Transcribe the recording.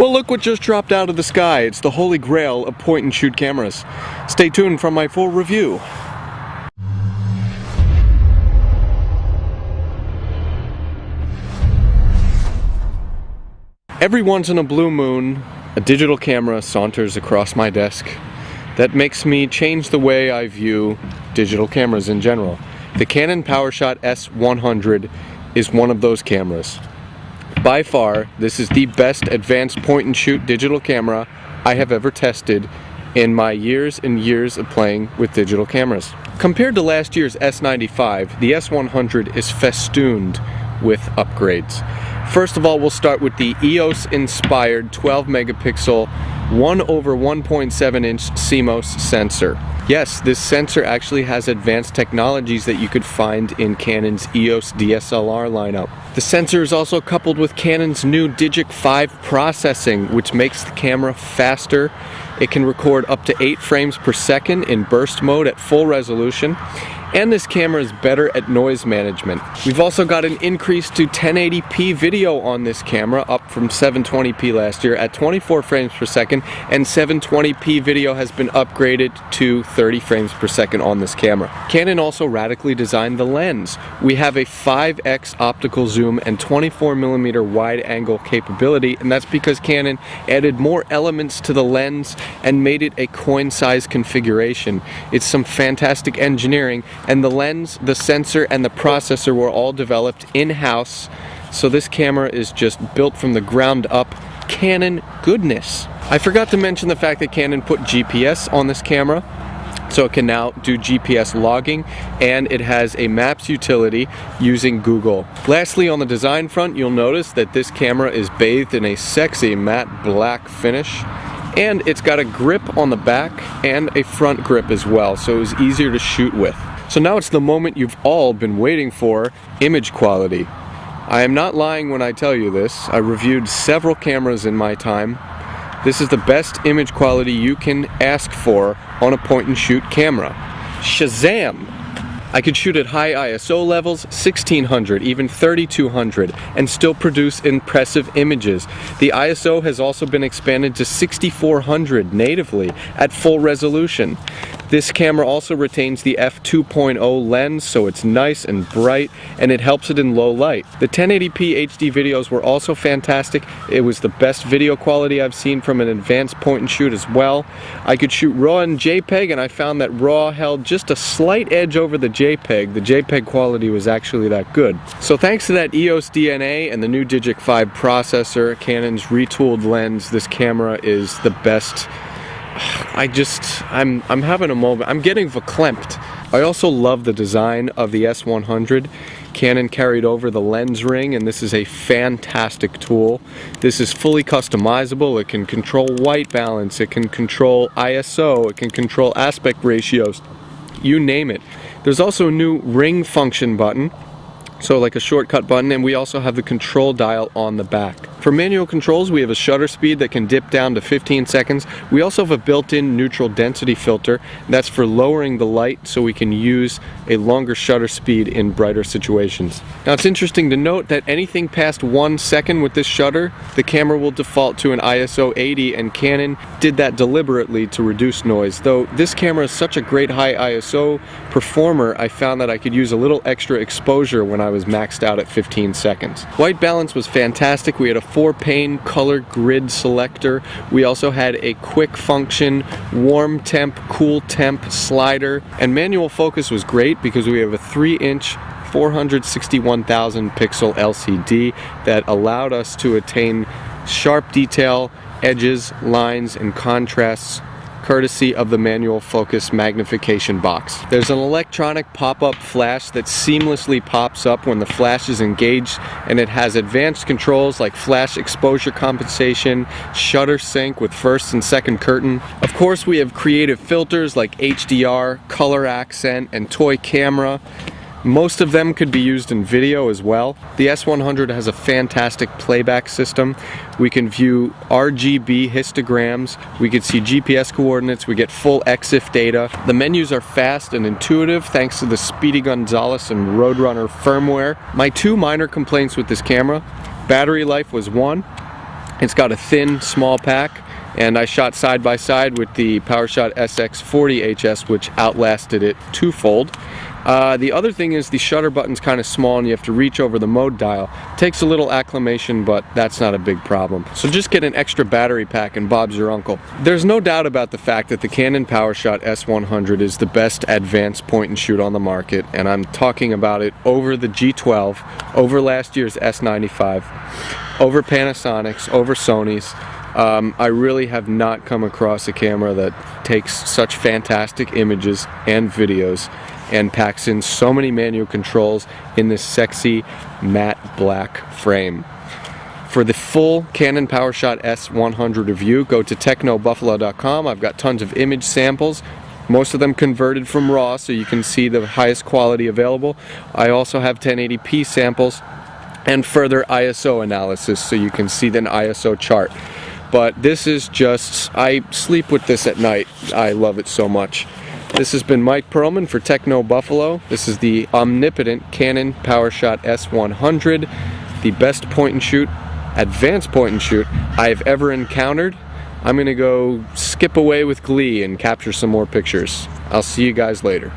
Well, look what just dropped out of the sky. It's the holy grail of point and shoot cameras. Stay tuned for my full review. Every once in a blue moon, a digital camera saunters across my desk that makes me change the way I view digital cameras in general. The Canon PowerShot S100 is one of those cameras. By far, this is the best advanced point and shoot digital camera I have ever tested in my years and years of playing with digital cameras. Compared to last year's S95, the S100 is festooned with upgrades. First of all, we'll start with the EOS-inspired 12 megapixel 1/1.7 inch CMOS sensor. Yes, this sensor actually has advanced technologies that you could find in Canon's EOS DSLR lineup. The sensor is also coupled with Canon's new Digic 5 processing, which makes the camera faster. It can record up to 8 frames per second in burst mode at full resolution. And this camera is better at noise management. We've also got an increase to 1080p video on this camera, up from 720p last year at 24 frames per second, and 720p video has been upgraded to 30 frames per second on this camera. Canon also radically designed the lens. We have a 5x optical zoom and 24mm wide angle capability, and that's because Canon added more elements to the lens and made it a coin-size configuration. It's some fantastic engineering. And the lens, the sensor, and the processor were all developed in-house, so this camera is just built from the ground up. Canon goodness. I forgot to mention the fact that Canon put GPS on this camera, so it can now do GPS logging, and it has a Maps utility using Google. Lastly, on the design front, you'll notice that this camera is bathed in a sexy matte black finish. And it's got a grip on the back and a front grip as well, so it was easier to shoot with. So now it's the moment you've all been waiting for, image quality. I am not lying when I tell you this. I reviewed several cameras in my time. This is the best image quality you can ask for on a point and shoot camera. Shazam! I could shoot at high ISO levels, 1600, even 3200, and still produce impressive images. The ISO has also been expanded to 6400 natively at full resolution. This camera also retains the f2.0 lens, so it's nice and bright, and it helps it in low light. The 1080p HD videos were also fantastic. It was the best video quality I've seen from an advanced point and shoot as well. I could shoot RAW and JPEG, and I found that RAW held just a slight edge over the JPEG. The JPEG quality was actually that good. So thanks to that EOS DNA and the new Digic 5 processor, Canon's retooled lens, this camera is the best. I'm having a moment. I'm getting verklempt. I also love the design of the S100. Canon carried over the lens ring, and this is a fantastic tool. This is fully customizable. It can control white balance, it can control ISO, it can control aspect ratios, you name it. There's also a new ring function button, so like a shortcut button, and we also have the control dial on the back. For manual controls, we have a shutter speed that can dip down to 15 seconds. We also have a built-in neutral density filter. That's for lowering the light so we can use a longer shutter speed in brighter situations. Now it's interesting to note that anything past 1 second with this shutter, the camera will default to an ISO 80, and Canon did that deliberately to reduce noise. Though this camera is such a great high ISO performer, I found that I could use a little extra exposure when I was maxed out at 15 seconds. White balance was fantastic. We had a 4-pane color grid selector. We also had a quick function, warm temp, cool temp slider, and manual focus was great because we have a 3-inch 461,000 pixel LCD that allowed us to attain sharp detail, edges, lines, and contrasts, courtesy of the manual focus magnification box. There's an electronic pop-up flash that seamlessly pops up when the flash is engaged, and it has advanced controls like flash exposure compensation, shutter sync with first and second curtain. Of course, we have creative filters like HDR, color accent, and toy camera. Most of them could be used in video as well. The S100 has a fantastic playback system. We can view RGB histograms, we can see GPS coordinates, we get full EXIF data. The menus are fast and intuitive thanks to the Speedy Gonzales and Roadrunner firmware. My two minor complaints with this camera: battery life was one, It's got a thin, small pack, and I shot side by side with the PowerShot SX40 HS, which outlasted it twofold. The other thing is the shutter button's kind of small and you have to reach over the mode dial. Takes a little acclimation, but that's not a big problem. So just get an extra battery pack and Bob's your uncle. There's no doubt about the fact that the Canon PowerShot S100 is the best advanced point and shoot on the market, and I'm talking about it over the G12, over last year's S95, over Panasonic's, over Sony's. I really have not come across a camera that takes such fantastic images and videos and packs in so many manual controls in this sexy matte black frame. For the full Canon PowerShot S100 review, go to technobuffalo.com. I've got tons of image samples, most of them converted from RAW so you can see the highest quality available. I also have 1080p samples and further ISO analysis so you can see the ISO chart. But this is just, I sleep with this at night. I love it so much. This has been Mike Perlman for Techno Buffalo. This is the omnipotent Canon PowerShot S100, the best point and shoot, advanced point and shoot I've ever encountered. I'm gonna go skip away with glee and capture some more pictures. I'll see you guys later.